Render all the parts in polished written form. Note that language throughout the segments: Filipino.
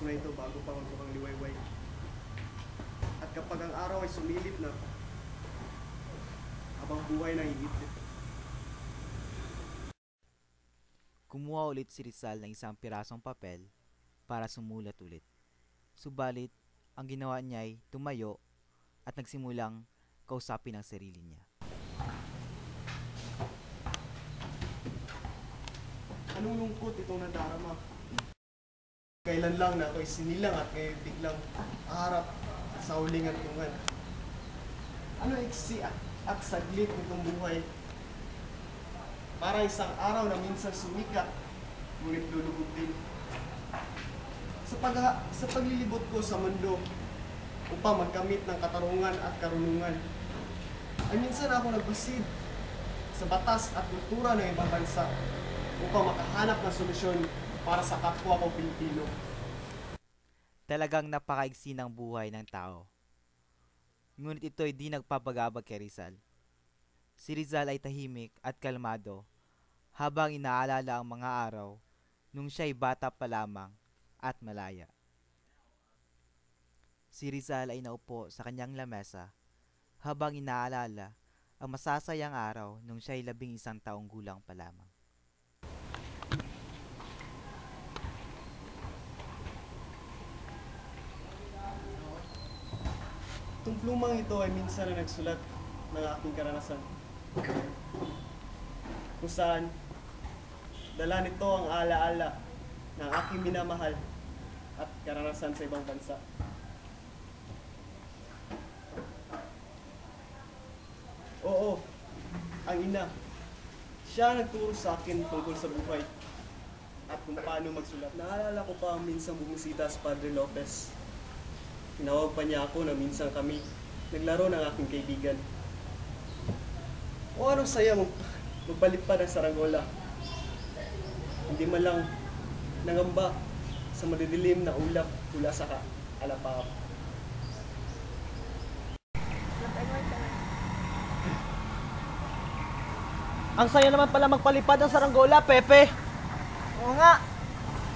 ko na ito bago pa magmukhang liwayway. At kapag ang araw ay sumilip na, habang buhay na iitip. Kumuha ulit si Rizal ng isang pirasong papel para sumulat ulit. Subalit, ang ginawa niya ay tumayo at nagsimulang kausapin ang sarili niya. Anong lungkot itong nadarama? Kailan lang na ako'y sinilang at ngayon biglang aharap sa huling hantungan. Ano iksi at saglit nitong buhay? Para isang araw na minsan sumikat, ngunit lulubog din. Sa paglilibot ko sa mundo upang magkamit ng katarungan at karunungan, ay minsan ako nagbasid sa batas at kultura ng ibang bansa upang makahanap ng solusyon para sa kapwa ko Pilipino. Talagang napakaigsi ng buhay ng tao. Ngunit ito ay di nagpapagabag kay Rizal. Si Rizal ay tahimik at kalmado habang inaalala ang mga araw nung siya'y bata pa lamang at malaya. Si Rizal ay naupo sa kanyang lamesa habang inaalala ang masasayang araw nung siya'y 11 taong gulang pa lamang. Itong plumang ito ay minsan na nagsulat ng aking karanasan. Kung saan, dala nito ang alaala ng aking minamahal at karanasan sa ibang bansa. Oo, ang ina. Siya ang nagturo sa akin tungkol sa buhay at kung paano magsulat. Naalala ko pa ang minsang bumisita sa Padre Lopez. Tinawag pa niya ako na minsan kami naglaro ng aking kaibigan. O anong saya magpalipad ng saranggola. Hindi man lang nangamba sa madidilim na ulap mula sa alapap. Ang saya naman pala magpalipad ng saranggola, Pepe. Oo nga.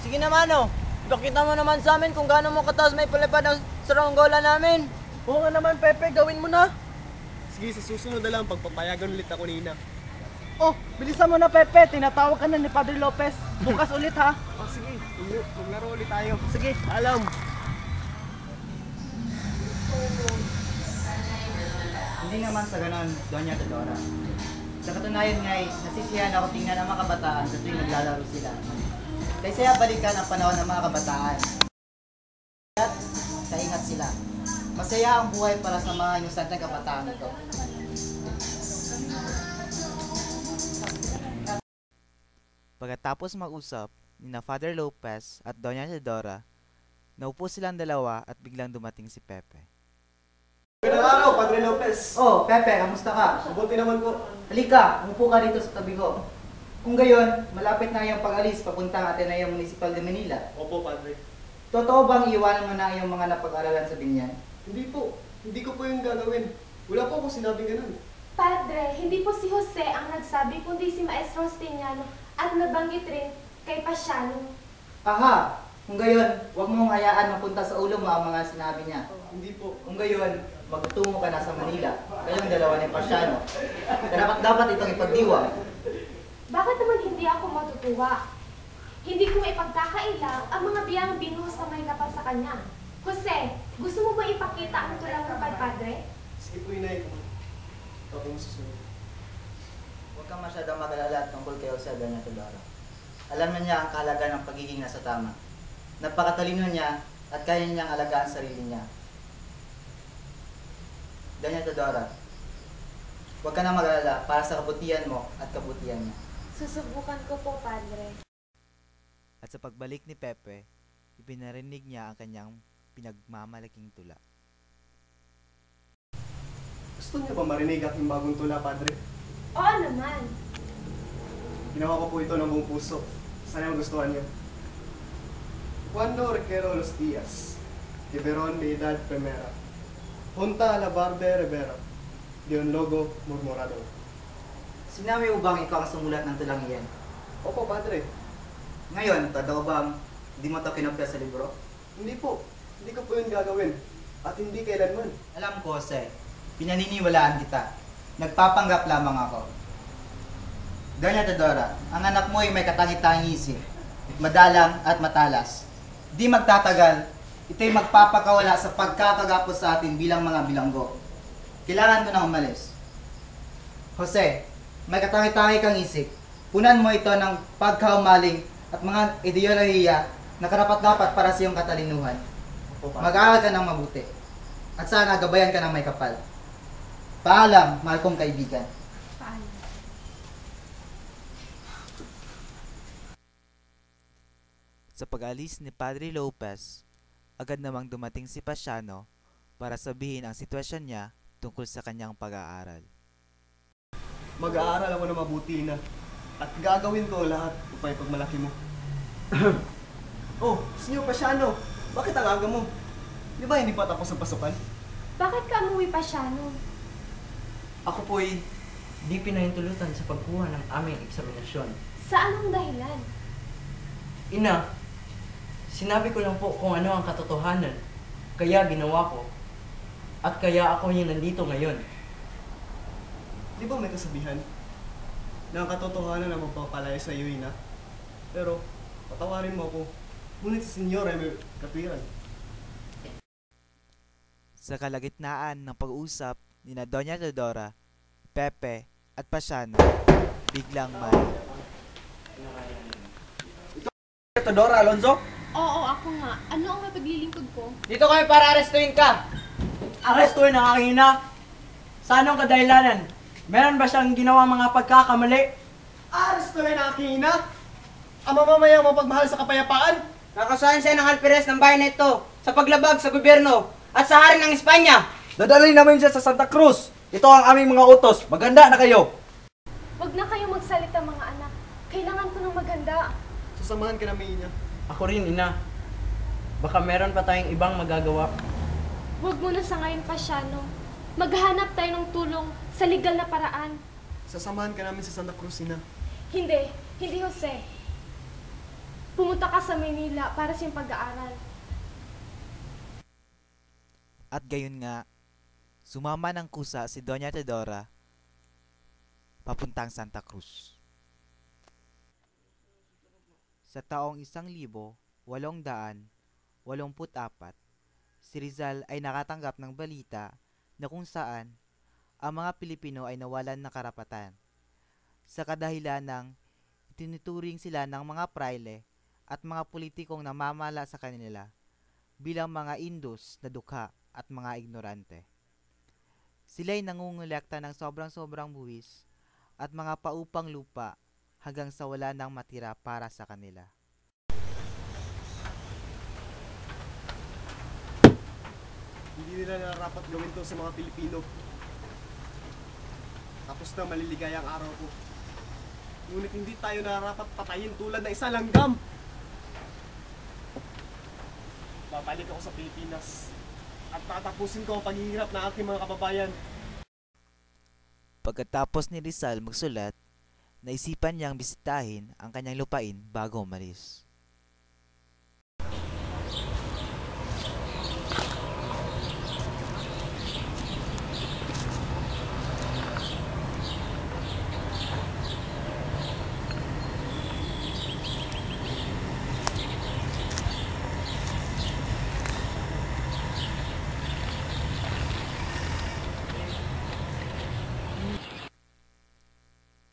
Sige naman oh. Pakita mo naman sa amin kung gaano mo kataas may palipad ng saranggola namin. Oo nga naman, Pepe. Gawin mo na. Sige, sa susunod na lang pagpapayagan ulit ako ni Ina. Oh, bilisan mo na, Pepe. Tinatawag ka na ni Padre Lopez. Bukas ulit, ha? Oh, sige. Maglaro ulit tayo. Sige. Alam. Hindi naman sa ganon, Doña Teodora. Sa katunayan nga'y nasisiyahan ako tingnan ang mga kabataan sa tuwing naglalaro sila. Kaysa balikan ang panahon ng mga kabataan. At kaingat sila. Masaya ang buhay para sa mga inosenteng kabataan ito. Pagkatapos mag-usap ni na Father Lopez at Doña Teodora, naupo silang dalawa at biglang dumating si Pepe. Magandang araw, Padre Lopez. Oh, Pepe, kamusta ka? Mabuti naman po. Halika, umupo ka dito sa tabi ko. Kung gayon, malapit na iyong pag-alis papunta ang Ateneo Municipal de Manila. Opo, Padre. Totoo bang iiwanan mo na iyong mga napag-aralan sa binyan? Hindi po. Hindi ko po yung gagawin. Wala po akong sinabing ganun. Padre, hindi po si Jose ang nagsabi, kundi si Maestro Steniano at nabanggit rin kay Pasiano. Aha! Kung gayon, huwag mong hayaan mapunta sa ulo mo ang mga sinabi niya. Hindi po. Kung gayon, magtungo ka na sa Manila. Kayong dalawa ni Pasiano. Dapat itong ipagdiwang. Bakit naman hindi ako matutuwa? Hindi ko maipagkakailang ang mga biyang binuhos na may kapal sa kanya. Jose, gusto mo ba ipakita ang tulang ng Padre? Sige po, Inay. Ikaw po masusunod. Huwag kang masyadong mag-alala tungkol kay Jose, Doña Teodora. Alam na niya ang kahalagan ng pagiging nasa tama. Napakatalino niya at kaya niyang alagaan sarili niya. Doña Teodora, huwag ka na mag-alala para sa kabutihan mo at kabutihan niya. Susubukan ko po, Padre. At sa pagbalik ni Pepe, ipinarinig niya ang kanyang pinagmamalaking tula. Gusto niyo ba marinig aking bagong tula, Padre? Oo naman. Ginawa ko po ito ng buong puso. Sana magustuhan niyo. Cuando requiero los días, de verón de edad primera, junta a la barde ribera, de un logo murmurado. Sinabi mo bang ikaw ang sumulat ng tulang iyan? Opo, Padre. Ngayon, totoo bang di mo ito kinopya sa libro? Hindi po. Hindi ko po yun gagawin. At hindi kailanman. Alam ko, Jose. Pinaniniwalaan kita. Nagpapanggap lamang ako. Doña Teodora, ang anak mo ay may katangi-tanging isip, madalang at matalas. Di magtatagal, ito'y magpapakawala sa pagkakagapos sa atin bilang mga bilanggo. Kailangan ko nang umalis. Jose, may katangi-tangi kang isip. Punan mo ito ng pagkaumaling at mga ideolohiya na karapat-dapat para sa iyong katalinuhan. Mag-aaral ka ng mabuti. At sana gabayan ka ng may kapal. Paalam, mahal kong kaibigan. Paalam. Sa pag-alis ni Padre Lopez, agad namang dumating si Pasiano para sabihin ang sitwasyon niya tungkol sa kanyang pag-aaral. Mag-aaral ako na mabuti na. At gagawin ko lahat upang ipagmalaki mo. Oh, Senyor Pasiano, bakit ang aga mo? Di ba hindi pa tapos ang pasukan? Bakit ka umuwi pa siya, no? Ako po'y di pinahintulutan sa pagkuha ng aming eksaminasyon. Sa anong dahilan? Ina, sinabi ko lang po kung ano ang katotohanan. Kaya ginawa ko. At kaya ako yung nandito ngayon. Di ba may kasabihan? Na ang katotohanan na magpapalaya sa iyo, Ina. Pero, patawarin mo ako. Ngunit si Senyor ay may katwiran. Sa kalagitnaan ng pag-usap ni na Doña Teodora, Pepe at Pasiano, biglang may Teodora, Alonzo? Oo, ako nga. Ano ang mapaglilingkod ko? Dito kami para arestuin ka! Arestuin ang aking ina. Sa anong kadahilanan? Meron ba siyang ginawa mga pagkakamali? Arestuhin ang aking ina! Ang mamamayang mapagmahal sa kapayapaan! Nakasuhan siya ng alperes ng bayan na ito sa paglabag sa gobyerno at sa hari ng Espanya. Dadalhin namin siya sa Santa Cruz. Ito ang aming mga utos. Maganda na kayo. Huwag na kayong magsalita, mga anak. Kailangan ko ng maganda. Sasamahan ka namin, Ina. Ako rin, ina. Baka meron pa tayong ibang magagawa. Huwag mo na sa ngayon pa siya, no? Maghanap tayo ng tulong sa legal na paraan. Sasamahan ka namin sa Santa Cruz, Ina. Hindi. Hindi, Jose. Pumunta ka sa Maynila para sa iyong pag-aaral. at gayon nga, sumama ng kusa si Doña Teodora papuntang Santa Cruz. Sa taong 1884, si Rizal ay nakatanggap ng balita na kung saan ang mga Pilipino ay nawalan ng karapatan sa kadahilan ng tinuturing sila ng mga praile at mga politikong namamala sa kanila bilang mga Indus na dukha at mga ignorante. Sila'y nangungulekta ng sobrang-sobrang buwis at mga paupang lupa hanggang sa wala nang matira para sa kanila. Hindi nila narapat gawin to sa mga Pilipino. Tapos na maliligayang araw ko. Ngunit hindi tayo narapat patayin tulad ng isang langgam. Babalik ako sa Pilipinas at tatapusin ko ang paghihirap ng aking mga kababayan. Pagkatapos ni Rizal magsulat, naisipan niyang bisitahin ang kanyang lupain bago umalis.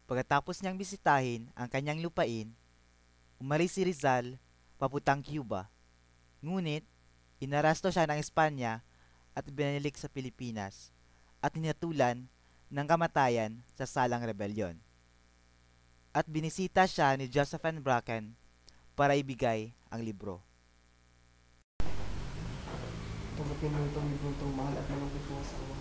Pagkatapos niyang bisitahin ang kanyang lupain, umalis si Rizal papuntang Cuba. Ngunit, inarasto siya ng Espanya at binalik sa Pilipinas at hinatulan ng kamatayan sa salang rebelyon. At binisita siya ni Josephine Bracken para ibigay ang libro. Tumatin mo itong libro itong mahal at malungkot ko sa awa.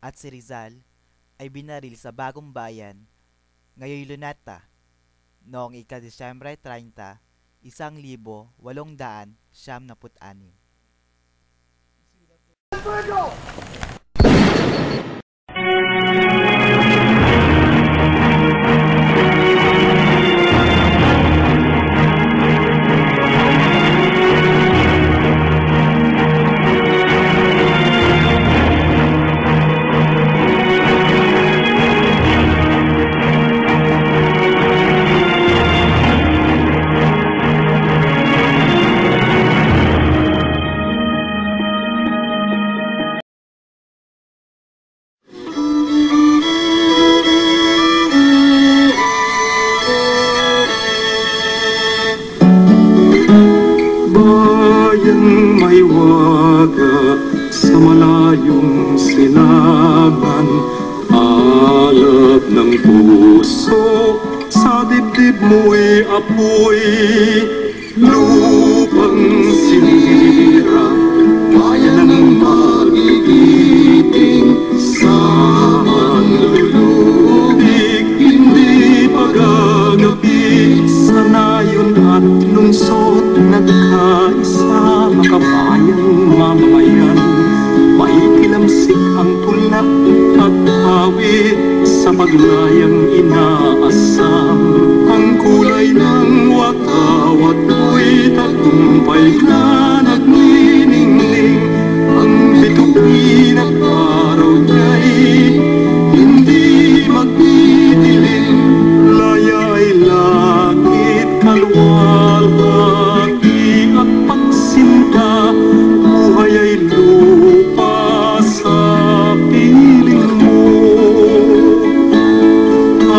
At si Rizal ay binaril sa Bagong Bayan, ngayon Luneta, noong ika-Disyembre 30, 1896. hiwaga sa malayong silangan. Alab ng puso, sa dibdib mo'y apoy. Lupang sinira, bayan ng mag-ibig. Sa manlulubig, hindi pagagabi. Sanayon at lungsod, nagkaisa, makabayang mamamayan. May kilamsik ang tulak at awit sa paglayang inaasam. Ang kulay ng watawat mo'y tagumpay na nagniningning. Ang bituin at araw niya'y hindi magdidilim. Laya ay langit, kalwalhati at pagsinta. Buhay ay lupa sa piling mo.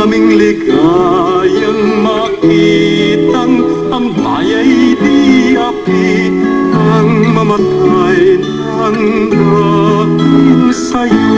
Aming ligayang makitang ang baya'y di api. Ang mamatay ng dahil sa'yo.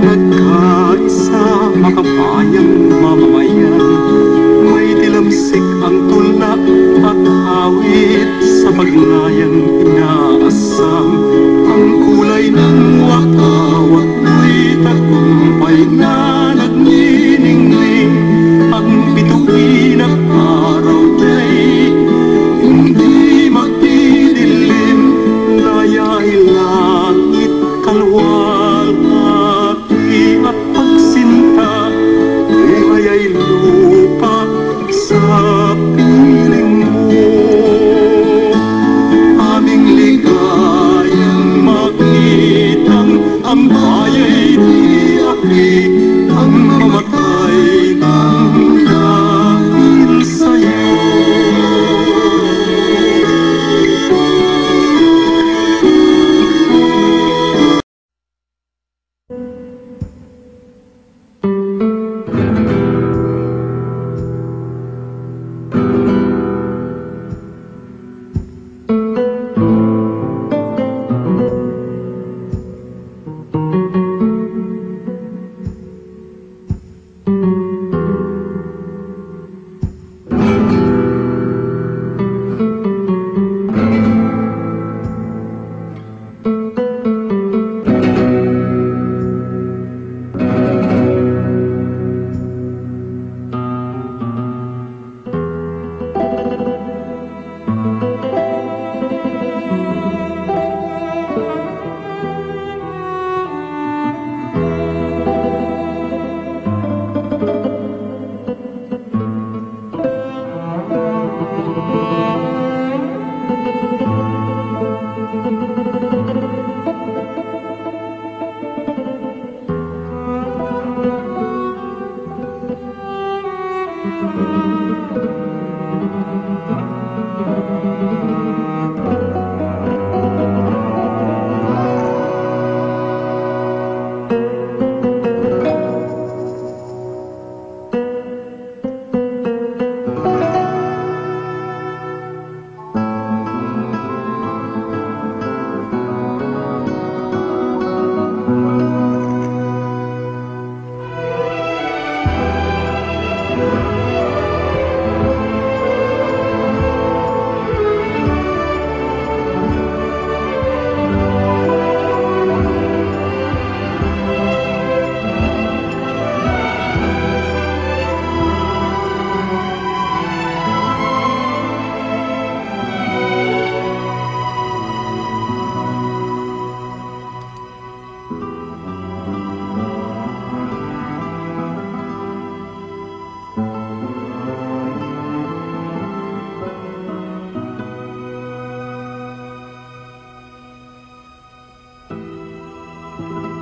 Nagkaisa, makabayang mamamayan. May dilamsik ang tulak at awit sa paglayang inaasam. Ang kulay ng watawat mo'y tagumpay na nagniningning. Ang bituin at araw niya'y hindi magdidilim. Laya'y langit, kalwalhati at pagsinta. Buhay ay lupa sa piling mo. Aming Thank